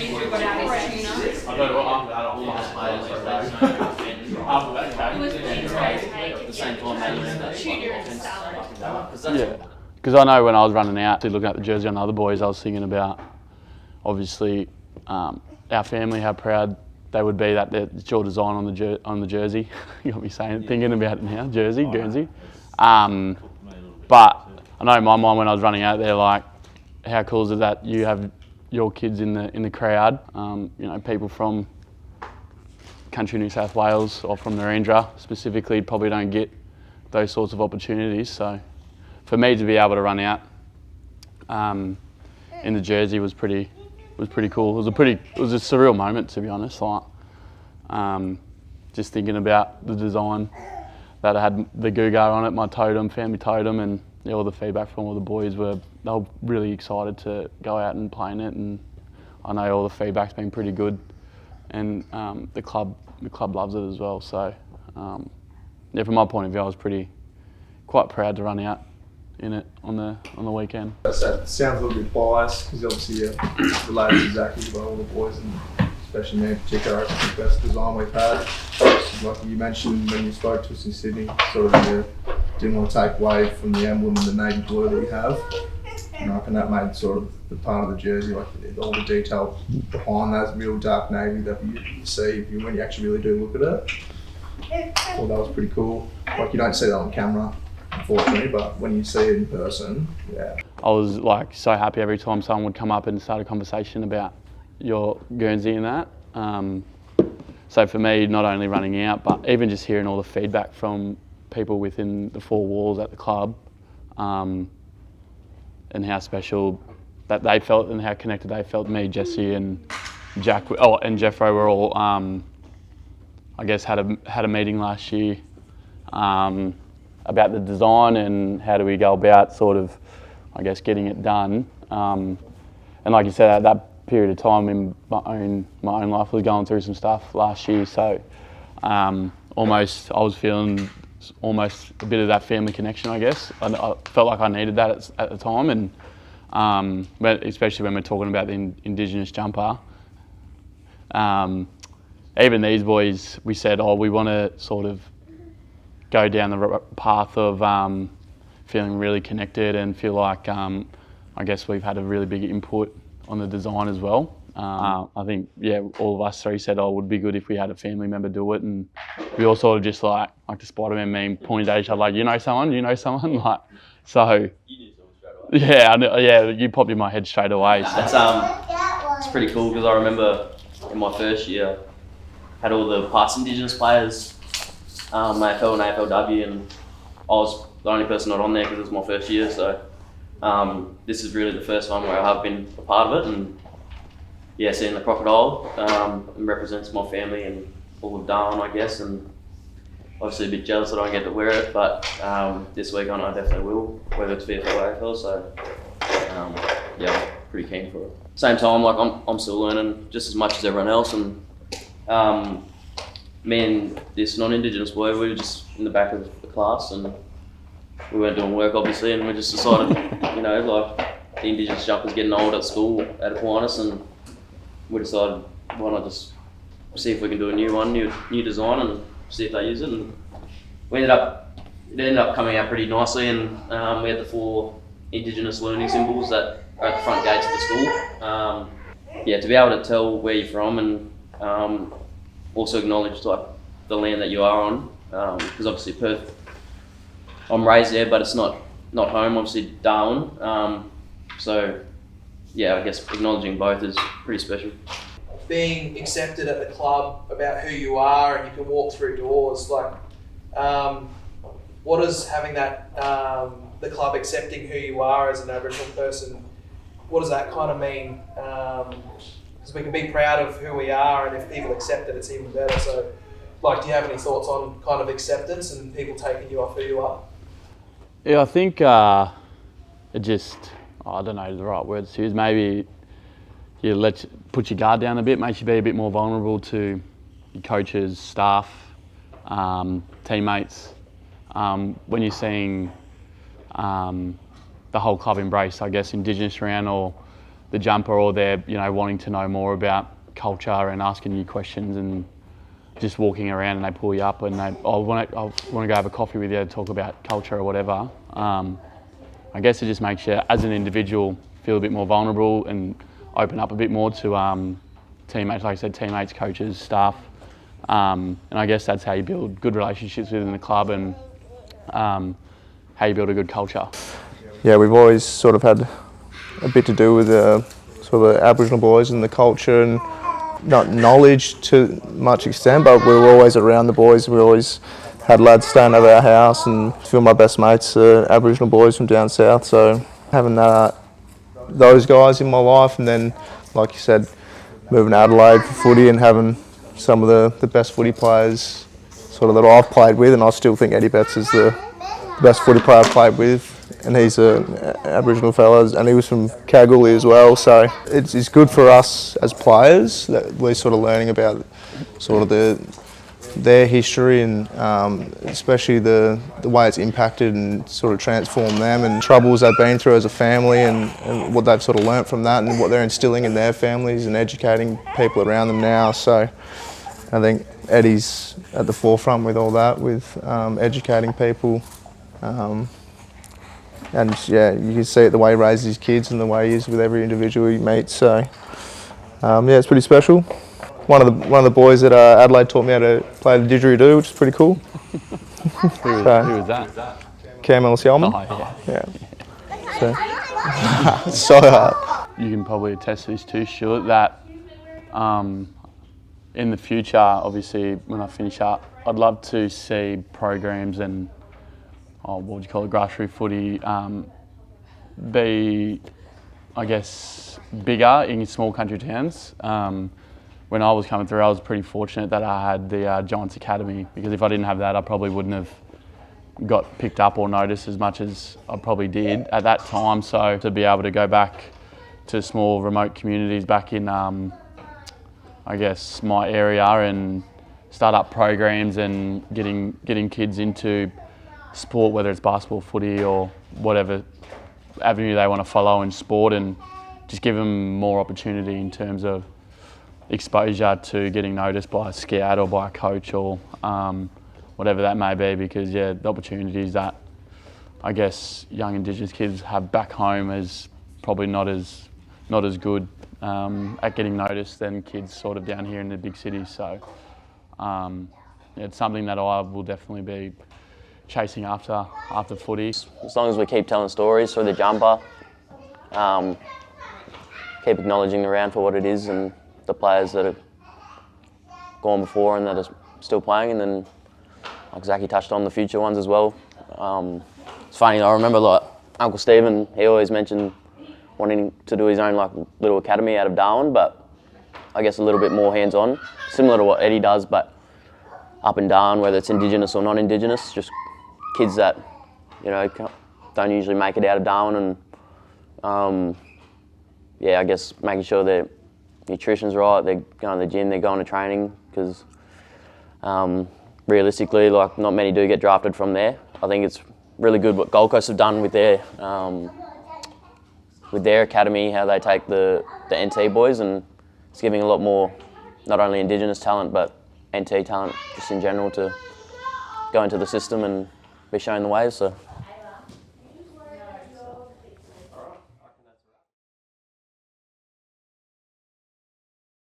Smith got out his tuna. I go to after that, I'll last players. After that, at the same time, yeah, because I know when I was running out, looking at the jersey on the other boys, I was thinking about, obviously, our family, how proud they would be that it's your design on the jersey. You got me thinking about it now, jersey, Guernsey. But I know in my mind when I was running out there, like, how cool is it that you have your kids in the crowd? You know, people from country New South Wales or from Narendra specifically probably don't get those sorts of opportunities. So for me to be able to run out in the jersey was pretty cool. It was a surreal moment, to be honest. Like, just thinking about the design that I had the Gugar on it, my totem, family totem, and all the feedback from all the boys they were really excited to go out and play in it. And I know all the feedback's been pretty good, and the club loves it as well. So yeah, from my point of view, I was quite proud to run out in it on the weekend. That sounds a little bit biased because obviously related to Zac as well, all the boys, and especially me in particular, I think the best design we've had. Like you mentioned when you spoke to us in Sydney, sort of you didn't want to take away from the emblem and the navy blue that we have. And I reckon that made sort of the part of the jersey, like all the detail behind that real dark navy that you see when you actually really do look at it. I thought that was pretty cool. Like you don't see that on camera, unfortunately, but when you see it in person, yeah. I was like so happy every time someone would come up and start a conversation about your Guernsey and that. So for me, not only running out, but even just hearing all the feedback from people within the four walls at the club, and how special that they felt and how connected they felt. Me, Jesse, and Jack, and Jeffro were all, I guess, had a meeting last year about the design and how do we go about sort of, I guess, getting it done. And like you said, at that period of time in my own life was going through some stuff last year, so I was feeling almost a bit of that family connection, I guess. I felt like I needed that at the time, and especially when we're talking about the Indigenous jumper. Even these boys, we said, we want to sort of go down the path of feeling really connected and feel like I guess we've had a really big input on the design as well. I think, yeah, all of us three said, it would be good if we had a family member do it, and we all sort of just like the Spider-Man meme, pointed at each other like, you know someone, like, so. You knew someone straight away. Yeah, you popped in my head straight away. So. It's pretty cool because I remember in my first year, had all the past Indigenous players, AFL and AFLW, and I was the only person not on there because it was my first year, so this is really the first time where I have been a part of it, and yeah, seeing the crocodile it represents my family and all of Darwin, I guess, and obviously a bit jealous that I don't get to wear it, but this week on I definitely will, whether it's VFL or AFL, so yeah, I'm pretty keen for it. Same time, like I'm still learning just as much as everyone else, and me and this non-Indigenous boy, we were just in the back of the class and we weren't doing work obviously, and we just decided, you know, like the Indigenous jumper's getting old at school at Aquinas, and we decided why not just see if we can do a new design and see if they use it, and it ended up coming out pretty nicely, and we had the 4 Indigenous learning symbols that are at the front gates of the school. Yeah, to be able to tell where you're from and also acknowledge like the land that you are on, because obviously Perth, I'm raised there, but it's not home, obviously Darwin. So yeah, I guess acknowledging both is pretty special. Being accepted at the club about who you are, and you can walk through doors, like what is having that, the club accepting who you are as an Aboriginal person, what does that kind of mean? Because we can be proud of who we are, and if people accept it, it's even better. So, like, do you have any thoughts on kind of acceptance and people taking you off who you are? Yeah, I think it just, I don't know the right words to use, maybe you put your guard down a bit, makes you be a bit more vulnerable to your coaches, staff, teammates. When you're seeing the whole club embrace, I guess, Indigenous round, or the jumper, or they're wanting to know more about culture and asking you questions and just walking around, and they pull you up and they, I want to go have a coffee with you to talk about culture or whatever. I guess it just makes you, as an individual, feel a bit more vulnerable and open up a bit more to teammates, like I said, teammates, coaches, staff. And I guess that's how you build good relationships within the club, and how you build a good culture. Yeah, we've always sort of had a bit to do with sort of the Aboriginal boys and the culture, and not knowledge to much extent, but we were always around the boys. We always had lads staying over our house, and a few of my best mates are Aboriginal boys from down south, so having those guys in my life, and then, like you said, moving to Adelaide for footy and having some of the best footy players sort of that I've played with, and I still think Eddie Betts is the best footy player I've played with, and he's an Aboriginal fella, and he was from Kalgoorlie as well, so it's good for us as players that we're sort of learning about sort of their history, and especially the way it's impacted and sort of transformed them, and troubles they've been through as a family, and what they've sort of learnt from that, and what they're instilling in their families and educating people around them now. So I think Eddie's at the forefront with all that, with educating people. And yeah, you can see it the way he raises his kids and the way he is with every individual he meets. So yeah, it's pretty special. One of the boys at Adelaide taught me how to play the didgeridoo, which is pretty cool. Who was that? Cam Ellis-Yelman. Oh, yeah. Yeah. So, so hard. You can probably attest to this too, Stuart, that in the future, obviously, when I finish up, I'd love to see programs and what would you call it, grassroots footy, be, I guess, bigger in small country towns. When I was coming through, I was pretty fortunate that I had the Giants Academy, because if I didn't have that, I probably wouldn't have got picked up or noticed as much as I probably did at that time. So to be able to go back to small remote communities back in, I guess, my area, and start up programs and getting kids into sport, whether it's basketball, footy, or whatever avenue they want to follow in sport, and just give them more opportunity in terms of exposure to getting noticed by a scout or by a coach, or whatever that may be, because yeah, the opportunities that I guess young Indigenous kids have back home is probably not as good at getting noticed than kids sort of down here in the big cities. So yeah, it's something that I will definitely be chasing after footy. As long as we keep telling stories through the jumper, keep acknowledging the round for what it is, and the players that have gone before and that are still playing, and then like Zachy touched on, the future ones as well. It's funny, I remember like Uncle Stephen, he always mentioned wanting to do his own like little academy out of Darwin, but I guess a little bit more hands-on, similar to what Eddie does, but up and down, whether it's Indigenous or non-Indigenous, just kids that, you know, don't usually make it out of Darwin, and yeah, I guess making sure their nutrition's right, they're going to the gym, they're going to training, because realistically, like, not many do get drafted from there. I think it's really good what Gold Coast have done with their academy, how they take the NT boys, and it's giving a lot more, not only Indigenous talent, but NT talent just in general to go into the system and be shown the ways. So